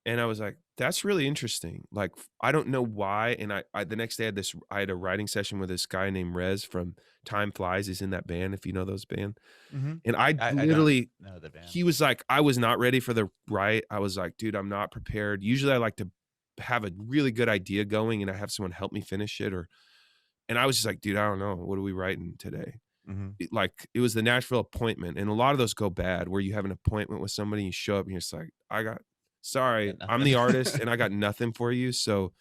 And I was like, that's really interesting. Like, I don't know why. And I the next day I had a writing session with this guy named Rez from Time Flies. He's in that band, if you know those band. Mhm. And I I don't literally know the band. he was like, I was not ready for the write. I was like, dude, I'm not prepared. Usually I like to have a really good idea going and I have someone help me finish it and I was just like, dude, I don't know. What are we writing today? Mhm. It was the Nashville appointment. And a lot of those go bad where you have an appointment with somebody, you show up and you're just like, sorry, Got I'm nothing. the artist and I got nothing for you. So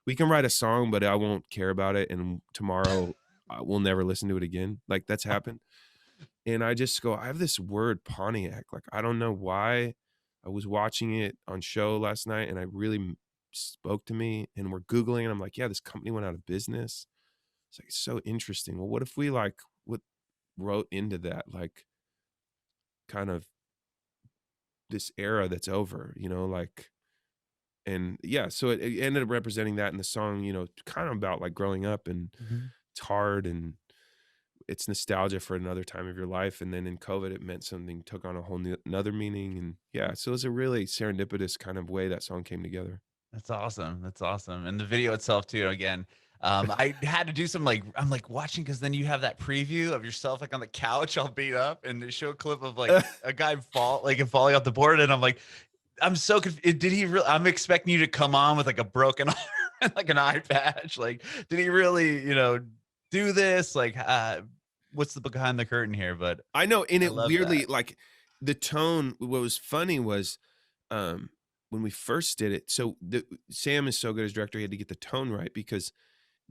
we can write a song, but I won't care about it. And tomorrow we'll never listen to it again. Like that's happened. And I just go, I have this word Pontiac. Like, I don't know why. I was watching it on show last night and I really spoke to me and we're Googling and I'm like, yeah, this company went out of business. It's like, so interesting. Well, what if we like, what wrote into that, like kind of this era that's over, like, and yeah, so it ended up representing that in the song, kind of about like growing up and Mhm. it's hard and it's nostalgia for another time of your life. And then in COVID, it meant something, took on a whole new, another meaning. And yeah, so it was a really serendipitous kind of way that song came together. That's awesome. That's awesome. And the video itself too, again, I had to do some like I'm like watching because then you have that preview of yourself like on the couch all beat up and they show a clip of like a guy falling off the board and I'm like, I'm so confused. Did he really? I'm expecting you to come on with like a broken arm and like an eye patch. Like, did he really, do this? Like, what's the behind the curtain here? But I know, and I it love that. weirdly, like, the tone what was funny was, um, when we first did it, so the Sam is so good as director, he had to get the tone right because,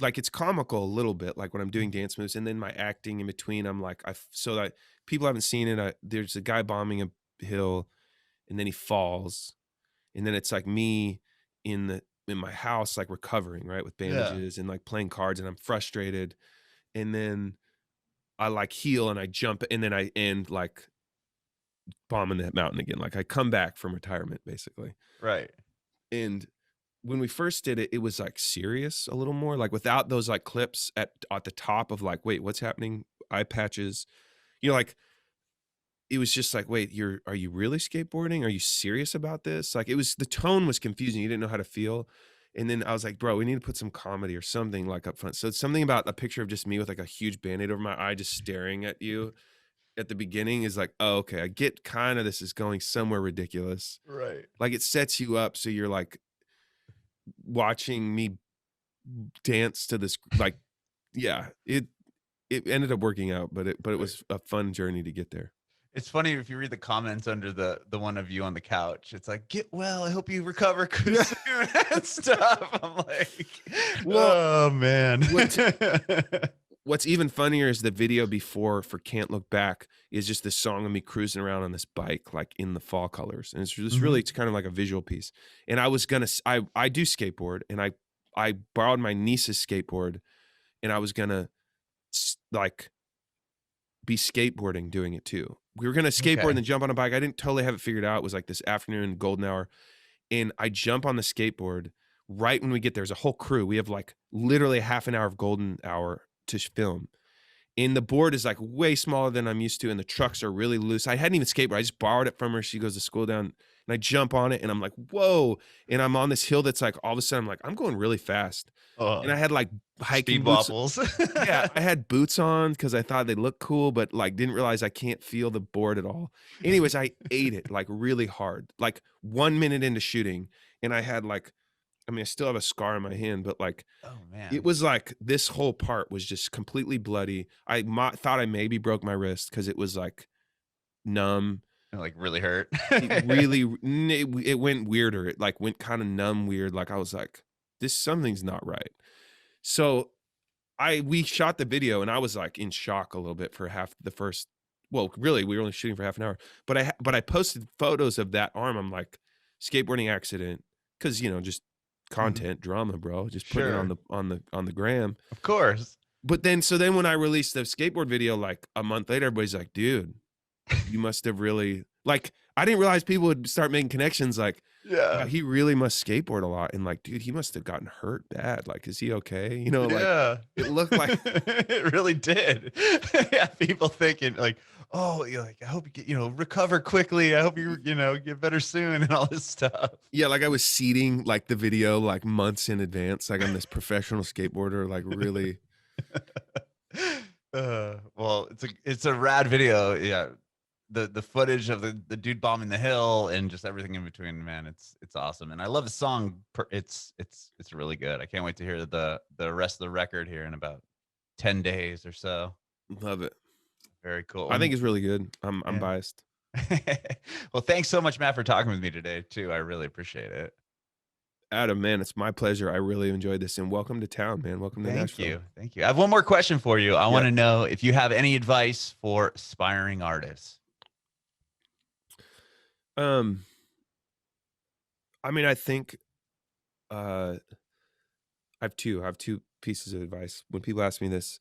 like, it's comical a little bit, like, when I'm doing Mhm. dance moves, and then my acting in between, I'm like, so that people haven't seen it, there's a guy bombing a hill, and then he falls, and then it's, like, me in my house, like, recovering, right, with Yeah. bandages and, like, playing cards, and I'm frustrated, and then I, like, heal, and I jump, and then I end, like, bombing that mountain again. Like I come back from retirement basically. Right. And when we first did it, it was like serious a little more, like without those like clips at the top of like, wait, what's happening? Eye patches. Like it was just like, wait, are you really skateboarding? Are you serious about this? Like the tone was confusing. You didn't know how to feel. And then I was like, bro, we need to put some comedy or something like up front. So it's something about a picture of just me with like a huge band-aid over my eye, just staring at you at the beginning is like, oh, okay, I get kind of this is going somewhere ridiculous. Right. Like it sets you up so you're like watching me dance to this like yeah, it ended up working out, but it Right. was a fun journey to get there. It's funny if you read the comments under the one of you on the couch. It's like, "Get well. I hope you recover Yeah. soon," and stuff. I'm like, Well, "Oh man." what what's even funnier is the video before for Can't Look Back is just this song of me cruising around on this bike, like in the fall colors. And it's just really, Mhm. it's kind of like a visual piece. And I was gonna, I do skateboard and I borrowed my niece's skateboard and I was gonna like be skateboarding doing it too. We were gonna skateboard and Okay. then jump on a bike. I didn't totally have it figured out. It was like this afternoon golden hour. And I jump on the skateboard right when we get there's a whole crew. We have like literally half an hour of golden hour to film and the board is like way smaller than I'm used to, and the trucks are really loose. I hadn't even skateboard. I just borrowed it from her. She goes to school down, and I jump on it, and I'm like, whoa! And I'm on this hill that's like all of a sudden, I'm like, I'm going really fast, and Oh, I had like hiking speed boots. wobbles. Yeah, I had boots on because I thought they looked cool, but like didn't realize I can't feel the board at all. Anyways, I ate it like really hard, like 1 minute into shooting, and I had like, I mean, I still have a scar on my hand, but like Oh it man. was like this whole part was just completely bloody. Thought I maybe broke my wrist because it was like numb. It, like really hurt. It really it went weirder. It like went kind of numb weird. Like I was like, this something's not right. So we shot the video and I was like in shock a little bit for half the first. Well, really, we were only shooting for half an hour. But I posted photos of that arm. I'm like skateboarding accident because just Mhm. content drama, bro. Just putting it on Sure. the gram. Of course. But then when I released the skateboard video, like, a month later, everybody's like, "Dude, you must have really" like, I didn't realize people would start making connections, like, wow, Yeah. he really must skateboard a lot, and, like, dude, he must have gotten hurt bad, like, is he okay? You know, like, Yeah. it looked like It really did. Yeah, people thinking like, "Oh, you're like, I hope you get, recover quickly. I hope get better soon," and all this stuff. yeah, like, I was seeding, like, the video, like, months in advance, like, I'm this professional skateboarder, like, really Well, it's a rad video. Yeah. The footage of the dude bombing the hill and just everything in between, man, it's awesome. And I love the song. It's really good. I can't wait to hear the rest of the record here in about 10 days or so. love it. Very cool. I think it's really good. I'm Yeah. biased. Well, thanks so much, Matt, for talking with me today too. I really appreciate it. Adam, man, it's my pleasure. I really enjoyed this, and welcome to town, man. Welcome to Thank Nashville. you. Thank you. I have one more question for you. I want Yep. to know if you have any advice for aspiring artists. Um, I mean, I think, I have 2 pieces of advice. When people ask me this,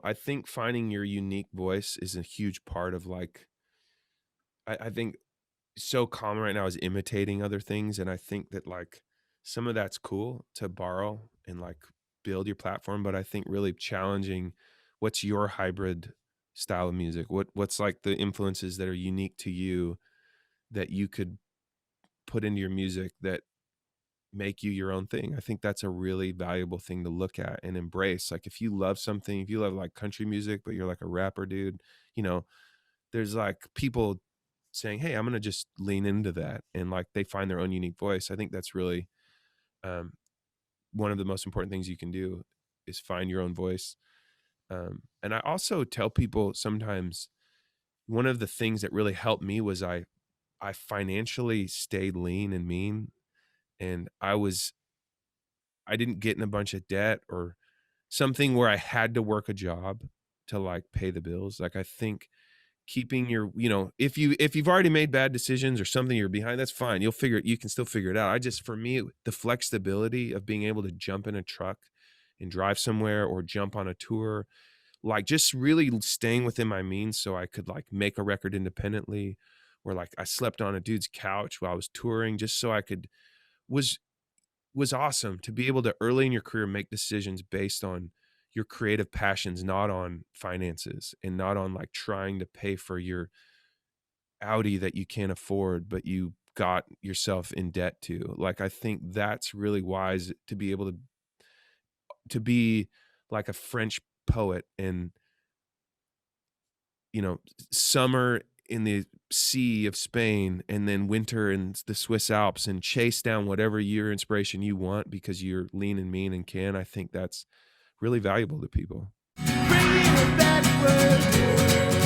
I think finding your unique voice is a huge part of, like I think so common right now is imitating other things, and I think that, like, some of that's cool to borrow and, like, build your platform, but I think really challenging what's your hybrid style of music? What's, like, the influences that are unique to you that you could put into your music that make you your own thing? I think that's a really valuable thing to look at and embrace. Like, if you love something, if you love, like, country music, but you're, like, a rapper dude, you know, there's, like, people saying, "Hey, I'm gonna just lean into that," and, like, they find their own unique voice. I think that's really, um, one of the most important things you can do is find your own voice. And I also tell people sometimes one of the things that really helped me was I financially stayed lean and mean, and I didn't get in a bunch of debt or something where I had to work a job to, like, pay the bills. Like, I think keeping your if you've already made bad decisions or something you're behind, that's fine. You can still figure it out. I just for me, the flexibility of being able to jump in a truck and drive somewhere or jump on a tour, like, just really staying within my means so I could, like, make a record independently, or, like, I slept on a dude's couch while I was touring just so I could was was awesome to be able to early in your career make decisions based on your creative passions, not on finances and not on, like, trying to pay for your Audi that you can't afford, but you got yourself in debt to. Like, I think that's really wise to be able to be like a French poet and, summer in the sea of Spain and then winter in the Swiss Alps and chase down whatever your inspiration you want because you're lean and mean and can. I think that's really valuable to people. Bringing it backward.